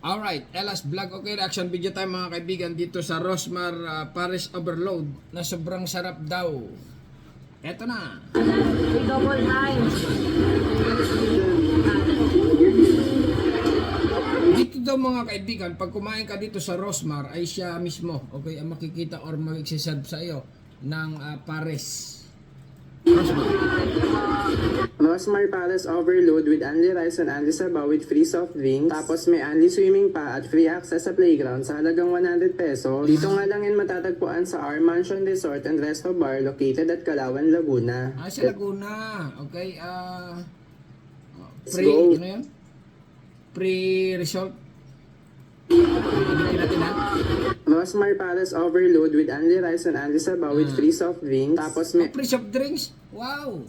Alright, Elas Vlog. Okay, reaction video tayo mga kaibigan dito sa Rosmar Paris Overload na sobrang sarap daw. Eto na. Double nine. Dito daw mga kaibigan, pag kumain ka dito sa Rosmar ay siya mismo, okay, ang makikita or mag-serve sa iyo ng Paris. Rosmar Palace Overload with only rice and only sabaw with free soft drinks. Tapos may only swimming pa at free access sa playground sa halagang 100 pesos. Dito nga lang yan matatagpuan sa Our Mansion Resort and Resto Bar located at Calauan, Laguna. Sa Laguna. Okay, Let's pre, go. ano yun? Pre-resort. Ulitin natin ha. Rosmar Palace Overload with only rice and only sabaw with free soft drinks. Tapos may Pre-soft drinks. Wow.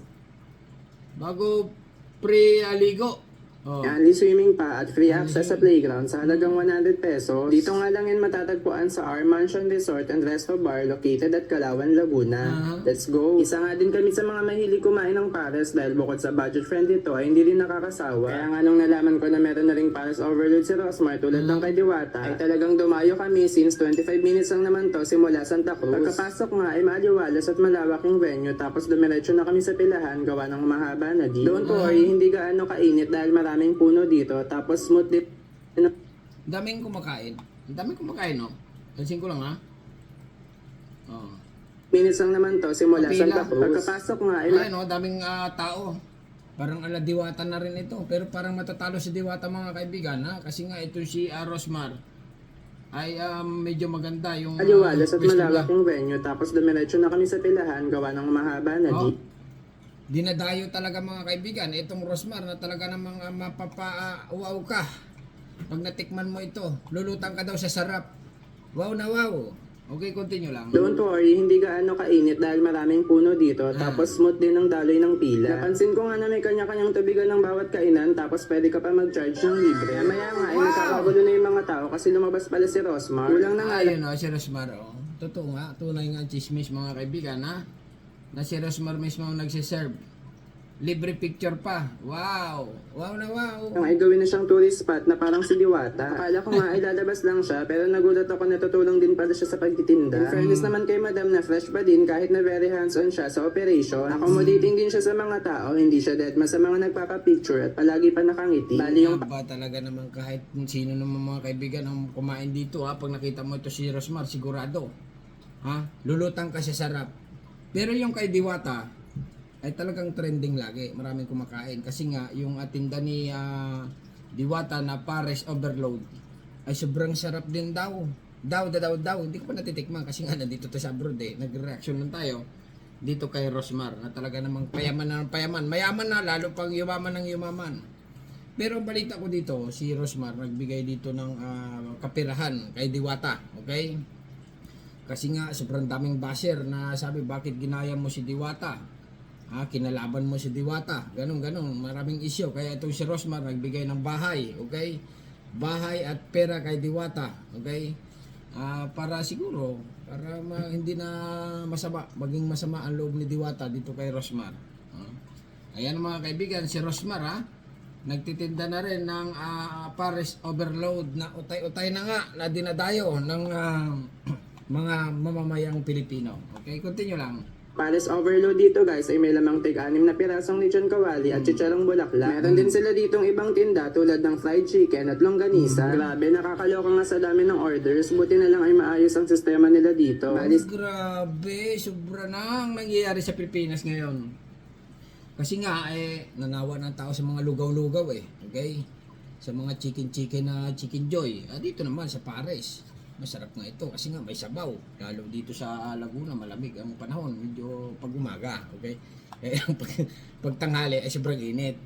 Bago pre-aligo. Oh. only swimming pa at free access sa playground sa halagang 100 pesos. Dito nga lang yan matatagpuan sa Our Mansion Resort and Resto Bar located at Calauan, Laguna. Let's go! Isa nga din kami sa mga mahilig kumain ng Pares dahil bukod sa budget friendly to ay hindi rin nakakasawa. Kaya nga nung nalaman ko na meron na ring Pares Overload si Rosmar tulad ng kay Diwata, ay talagang dumayo kami since 25 minutes lang naman to simula Santa Cruz. Pagkapasok nga ay maliwalas at malawak yung venue tapos dumiretso na kami sa pilahan gawa ng mahaba na di. Don't worry, hindi gaano kainit dahil maraming puno dito tapos smooth dip. Daming kumakain. Daming kumakain, no? Pansin ko lang, ha? Oh. Minutes lang naman to simula Kapila. Santa Cruz. Pagkapasok nga ay Ay, no? Daming tao. Parang ala Diwata na rin ito. Pero parang matatalo si Diwata mga kaibigan, ha? Kasi nga ito si Rosmar ay medyo maganda yung aliwalas at pwesto malawak niya. yung venue tapos dumiretso na kami sa pilahan gawa ng mahaba na Oh. di. Dinadayo talaga mga kaibigan itong Rosmar na talaga namang mapapa-wow ka. Pag natikman mo ito, lulutang ka daw sa sarap. Wow na wow. Okay, continue lang. Don't worry, hindi gaano kainit dahil maraming puno dito tapos smooth din ang daloy ng pila. Napansin ko nga na may kanya-kanyang tubigan ng bawat kainan tapos pwede ka pa mag-charge ng libre. Maya nga ay nagkakagulo na yung mga tao kasi lumabas pala si Rosmar. Kulang na nga lang. Ayun o, si Rosmar o. Totoo nga, tunay nga chismis mga kaibigan ha. Na si Rosmar mismo ang nagsiserve. Libre picture pa. Wow! Wow na wow! Ang ay gawin na siyang tourist spot na parang si Diwata. Akala ko nga ay lalabas lang siya pero nagulat ako na tutulong din pala siya sa pagtitinda. In fairness naman kay madam na fresh pa din kahit na very hands-on siya sa operation. Accommodating din siya sa mga tao, hindi siya deadma sa mga nagpapapicture at palagi pa nakangiti. Bali yung Ba talaga naman kahit sino naman mga kaibigan ang kumain dito ha. Pag nakita mo ito si Rosmar, sigurado. Ha? Lulutang ka sa sarap. Pero yung kay Diwata, ay talagang trending lagi. Maraming kumakain. Kasi nga, yung atinda ni Diwata na Paris Overload ay sobrang sarap din daw. Daw. Hindi ko pa natitikman kasi nga nandito to sa abroad eh. Nag-reaction lang tayo dito kay Rosmar na talaga namang payaman na ng payaman. Mayaman na, lalo pang yumaman ng yumaman. Pero balita ko dito, si Rosmar nagbigay dito ng kapirahan kay Diwata. Okay? Kasi nga, sobrang daming basher na sabi, bakit ginaya mo si Diwata? Kinalaban mo si Diwata. Ganun. Maraming isyo. Kaya itong si Rosmar nagbigay ng bahay. Okay? Bahay at pera kay Diwata. Okay? Para siguro, para hindi na masama, maging masama ang loob ni Diwata dito kay Rosmar. Ayan mga kaibigan, si Rosmar nagtitinda na rin ng Paris Overload na utay-utay na nga na dinadayo ng mga mamamayang Pilipino. Okay, continue lang. Paris Overload dito guys ay may lamang tig-anim na pirasong lechon kawali at chicharong bulaklak. Meron din sila ditong ibang tinda tulad ng fried chicken at longganisa. Grabe, nakakaloka nga sa dami ng orders. Buti na lang ay maayos ang sistema nila dito. Grabe, sobra na ang nangyayari sa Pilipinas ngayon. Kasi nga, nanawa ng tao sa mga lugaw-lugaw okay? Sa mga chicken na Chicken Joy. Dito naman sa Paris. Masarap nga ito kasi nga may sabaw. Lalo dito sa Laguna, malamig ang panahon. Medyo pag umaga, okay? Pag tanghali ay sobrang init.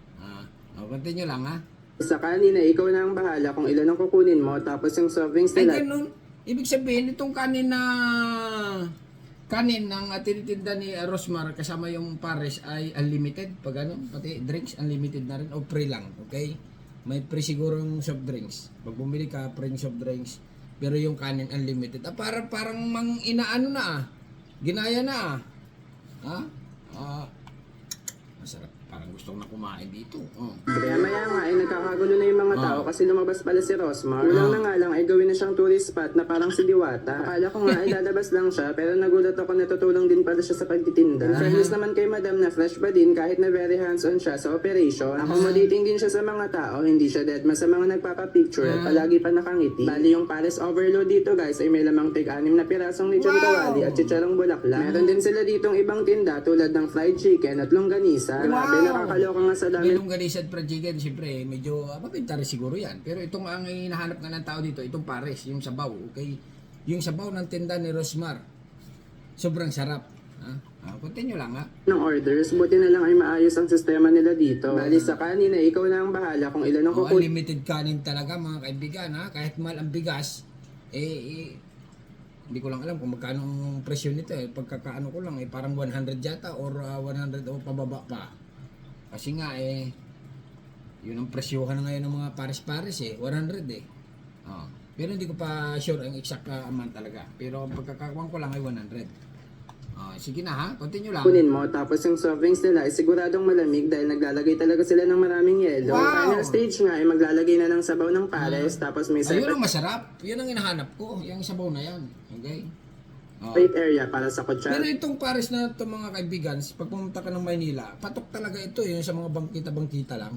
Continue lang ha. Sa kanin ay ikaw na ang bahala kung ilan ang kukunin mo tapos yung soft drinks Ay nila. ganun. Ibig sabihin itong kanin ng tinitinda ni Rosmar kasama yung Paris ay unlimited. Pag ano, pati drinks unlimited na rin o free lang, okay? May free sigurong soft drinks. Pag bumili ka, free soft drinks. Pero yung kanin unlimited. Parang mang inaano na Ginaya na Masarap. parang gusto ko na kumain dito. Oh. Kaya maya nga ay nagkakagulo na yung mga tao kasi lumabas pala si Rosmar. Kulang na nga lang ay gawin na siyang tourist spot na parang si Diwata. Akala ko nga ay lalabas lang siya pero nagulat ako na tutulong din pala siya sa pagtitinda. In fairness naman kay Madam na fresh pa din kahit na very hands-on siya sa operation. Accommodating din siya sa mga tao, hindi siya deadma sa mga nagpapapicture at palagi pa nakangiti. Bali yung Paris Overload dito guys ay may lamang tig-6 na pirasong lechon kawali at chicharong bulaklak. Meron din sila ditong ibang tinda tulad ng fried chicken at longganisa. Grabe, nakakaloka nga sa dami. Yung ganisa at fried chicken, siyempre, medyo mabinta rin siguro yan. Pero itong ang hinahanap nga ng tao dito, itong pares, yung sabaw, okay? Yung sabaw ng tinda ni Rosmar, sobrang sarap. Continue lang ha. Ng orders, buti na lang ay maayos ang sistema nila dito. Bali sa kanina, ikaw na ang bahala kung ilan ang kukunin. Unlimited kanin talaga mga kaibigan ha. Kahit mahal ang bigas, hindi ko lang alam kung magkano ang presyo nito eh. Pagkakaano ko lang parang 100 yata or 100 o pababa pa. Kasi nga yun ang presyohan na ngayon ng mga pares-pares 100 Pero hindi ko pa sure ang exact amount talaga. Pero ang pagkakakuan ko lang ay 100. Sige na ha, continue lang. Kunin mo, tapos yung soft drinks nila ay siguradong malamig dahil naglalagay talaga sila ng maraming yelo. Ang final stage nga ay maglalagay na ng sabaw ng pares, tapos may Ayun separate ang masarap. Yun ang hinahanap ko. Yung sabaw na yan. Okay? area para sa kutsara. Pero itong pares na ito mga kaibigan, pag pumunta ka ng Maynila, patok talaga ito. Yung sa mga bangkita-bangkita lang.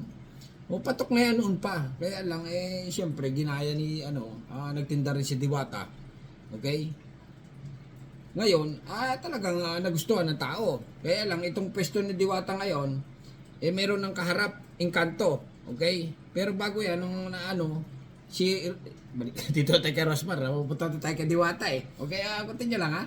O patok na yan noon pa. Kaya lang, siyempre, ginaya ni, nagtinda rin si Diwata. Okay? Ngayon, talagang nagustuhan ng tao. Kaya lang, itong pwesto ni Diwata ngayon, meron ng kaharap, Encanto. Okay? Pero bago yan, dito tayo kay Rosmar, pupunta tayo kay Diwata Okay, continue lang ha.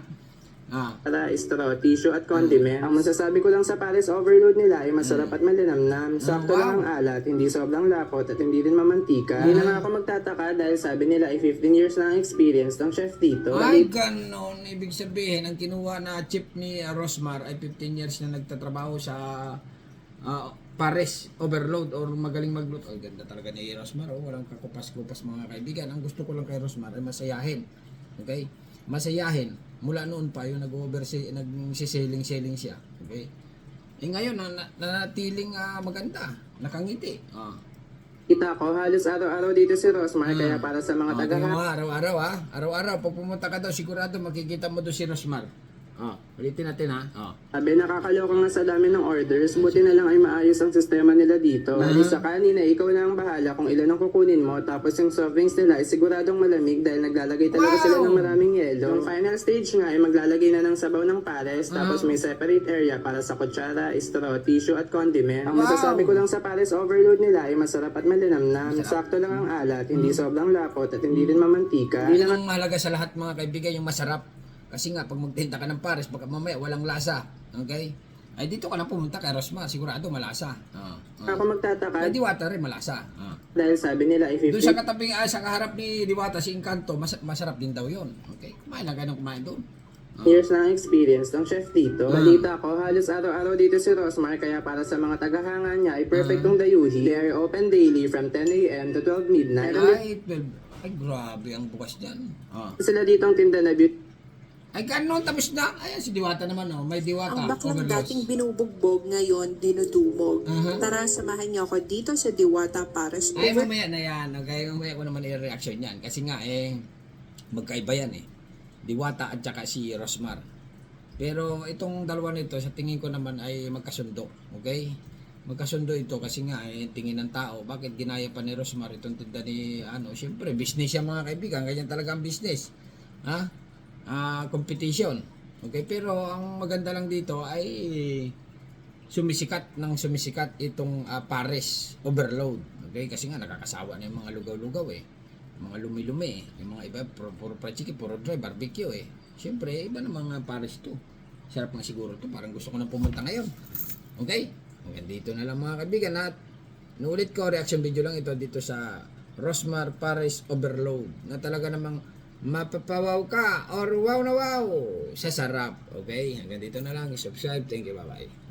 Para straw, tissue at condiment. Ang masasabi ko lang sa Paris Overload nila ay masarap at malinamnam. Sakto lang ang alat, hindi sobrang lapot at hindi rin mamantika. Hindi na nga ako magtataka dahil sabi nila ay 15 years na ang experience ng chef dito. Ay, ganon. Ibig sabihin, ang kinuha na chip ni Rosmar ay 15 years na nagtatrabaho sa Paris Overload or magaling magluto. Ay, ganda talaga ni Rosmar. Walang kakupas-kupas mga kaibigan. Ang gusto ko lang kay Rosmar ay masayahin. Okay? Masayahin. Mula noon pa yung nagsiseling-seling siya. Okay? Ngayon, nanatiling maganda. Nakangiti. Kita ko, halos araw-araw dito si Rosmar, kaya para sa mga Araw-araw Araw-araw. Pag pumunta ka daw, sigurado makikita mo doon si Rosmar. Ulitin natin ha. Sabi, nakakaloka nga sa dami ng orders, buti na lang ay maayos ang sistema nila dito. Bali sa kanina, ikaw na ang bahala kung ilan ang kukunin mo, tapos yung soft drinks nila ay siguradong malamig dahil naglalagay talaga sila ng maraming yelo. Yung final stage nga ay maglalagay na ng sabaw ng pares, tapos may separate area para sa kutsara, straw, tissue at condiment. Ang masasabi ko lang sa Paris Overload nila ay masarap at malinamnam. Sakto lang ang alat, hindi sobrang lapot at hindi rin mamantika. Yun ang mahalaga sa lahat mga kaibigan, yung masarap. Kasi nga, pag magtinda ka ng pares, baka mamaya walang lasa. Okay? Ay, dito ka na pumunta kay Rosmar, sigurado malasa. Ako magtataka. Kay Diwata rin malasa. Dahil sabi nila ay 50. Doon sa katabing, sa kaharap ni Diwata, si Encanto, masarap din daw yun. Okay? Kumain lang kayo ng kumain doon. Years na ang experience ng chef dito. Balita ko, halos araw-araw dito si Rosmar, kaya para sa mga tagahanga niya ay perfectong dayuhi. They are open daily from 10 a.m. to 12 midnight. Ay, grabe ang bukas dyan. Sila dito ang tinda na beauty. Ay, ganon, tapos na. Ayan, si Diwata naman, may Diwata. Ang baklang overload. dating binubugbog ngayon, dinudumog. Tara, samahan niyo ako dito sa Diwata Paris Ay, Over. mamaya na yan. Okay, mamaya ko naman i-reaction yan. Kasi nga, magkaiba yan Diwata at saka si Rosmar. Pero itong dalawa nito, sa tingin ko naman ay magkasundo. Okay? Magkasundo ito kasi nga, tingin ng tao. Bakit ginaya pa ni Rosmar itong tinda ni, siyempre, business yan mga kaibigan. Ganyan talaga ang business. Competition. Okay, pero ang maganda lang dito ay sumisikat itong Paris Overload. Okay, kasi nga nakakasawa na yung mga lugaw-lugaw mga lumi-lumi yung mga iba puro fried chicken, puro dry barbecue Siyempre, iba na mga Paris to. Sarap nga siguro to, parang gusto ko na pumunta ngayon. Okay? Hanggang dito na lang mga kaibigan at inuulit ko, reaction video lang ito dito sa Rosmar Paris Overload na talaga namang mapapawaw ka or wow na wow sa sarap. Okay? Hanggang dito na lang. I-subscribe. Thank you. Bye-bye.